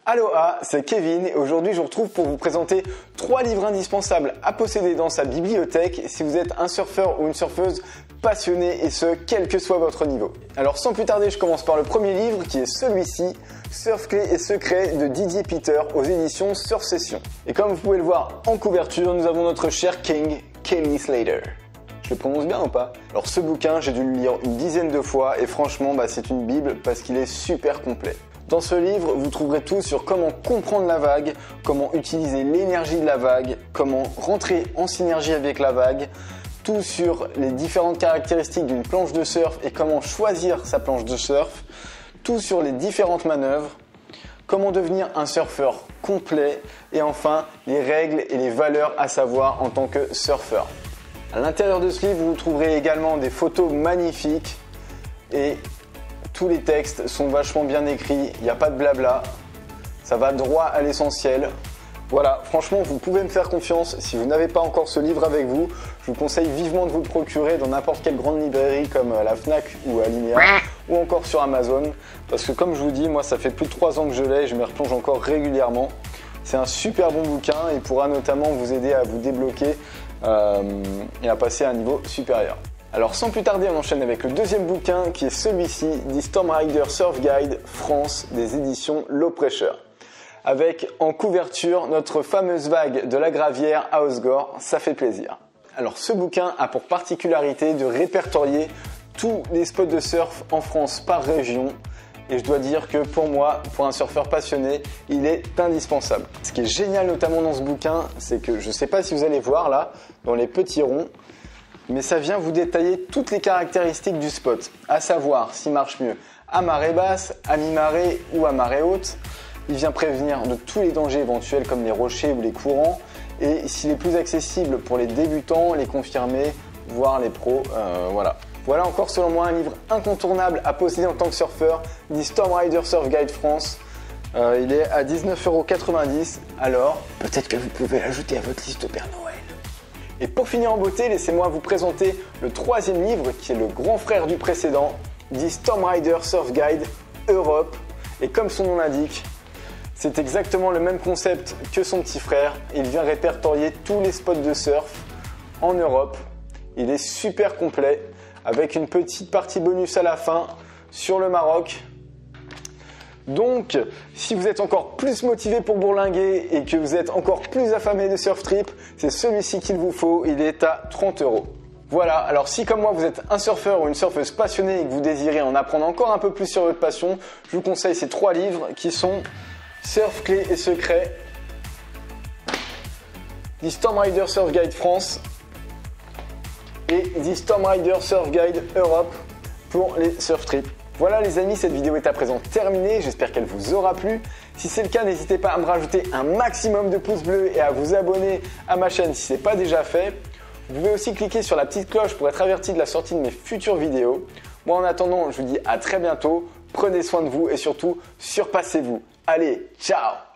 Aloha, c'est Kevin et aujourd'hui je vous retrouve pour vous présenter 3 livres indispensables à posséder dans sa bibliothèque si vous êtes un surfeur ou une surfeuse passionné et ce, quel que soit votre niveau. Alors sans plus tarder, je commence par le premier livre qui est celui-ci, Surf Clés et Secrets de Didier Peter aux éditions Surf Session. Et comme vous pouvez le voir en couverture, nous avons notre cher King, Kelly Slater. Je le prononce bien ou pas? Alors ce bouquin, j'ai dû le lire une dizaine de fois et franchement, c'est une bible parce qu'il est super complet. Dans ce livre, vous trouverez tout sur comment comprendre la vague, comment utiliser l'énergie de la vague, comment rentrer en synergie avec la vague, tout sur les différentes caractéristiques d'une planche de surf et comment choisir sa planche de surf, tout sur les différentes manœuvres, comment devenir un surfeur complet et enfin les règles et les valeurs à savoir en tant que surfeur. À l'intérieur de ce livre, vous trouverez également des photos magnifiques et tous les textes sont vachement bien écrits, il n'y a pas de blabla, ça va droit à l'essentiel. Voilà, franchement, vous pouvez me faire confiance. Si vous n'avez pas encore ce livre avec vous, je vous conseille vivement de vous le procurer dans n'importe quelle grande librairie comme la Fnac ou Alinea ou encore sur Amazon. Parce que comme je vous dis, moi ça fait plus de 3 ans que je l'ai et je me replonge encore régulièrement. C'est un super bon bouquin et pourra notamment vous aider à vous débloquer et à passer à un niveau supérieur. Alors sans plus tarder, on enchaîne avec le deuxième bouquin qui est celui-ci, The Storm Rider Surf Guide France des éditions Low Pressure. Avec en couverture notre fameuse vague de la Gravière à Osgore, ça fait plaisir. Alors ce bouquin a pour particularité de répertorier tous les spots de surf en France par région. Et je dois dire que pour moi, pour un surfeur passionné, il est indispensable. Ce qui est génial notamment dans ce bouquin, c'est que je ne sais pas si vous allez voir là, dans les petits ronds, mais ça vient vous détailler toutes les caractéristiques du spot, à savoir s'il marche mieux à marée basse, à mi-marée ou à marée haute. Il vient prévenir de tous les dangers éventuels comme les rochers ou les courants et s'il est plus accessible pour les débutants, les confirmés, voire les pros, voilà. Voilà encore selon moi un livre incontournable à posséder en tant que surfeur, The Storm Rider Surf Guide France. Il est à 19,90 €, alors peut-être que vous pouvez l'ajouter à votre liste au Père Noël. Et pour finir en beauté, laissez-moi vous présenter le troisième livre qui est le grand frère du précédent, The Storm Rider Surf Guide Europe. Et comme son nom l'indique, c'est exactement le même concept que son petit frère. Il vient répertorier tous les spots de surf en Europe. Il est super complet avec une petite partie bonus à la fin sur le Maroc. Donc, si vous êtes encore plus motivé pour bourlinguer et que vous êtes encore plus affamé de surf trip, c'est celui-ci qu'il vous faut, il est à 30 €. Voilà, alors si comme moi vous êtes un surfeur ou une surfeuse passionnée et que vous désirez en apprendre encore un peu plus sur votre passion, je vous conseille ces 3 livres qui sont Surf Clés et Secrets, The Storm Rider Surf Guide France et The Storm Rider Surf Guide Europe pour les surf trips. Voilà les amis, cette vidéo est à présent terminée, j'espère qu'elle vous aura plu. Si c'est le cas, n'hésitez pas à me rajouter un maximum de pouces bleus et à vous abonner à ma chaîne si ce n'est pas déjà fait. Vous pouvez aussi cliquer sur la petite cloche pour être averti de la sortie de mes futures vidéos. Moi en attendant, je vous dis à très bientôt, prenez soin de vous et surtout, surpassez-vous. Allez, ciao!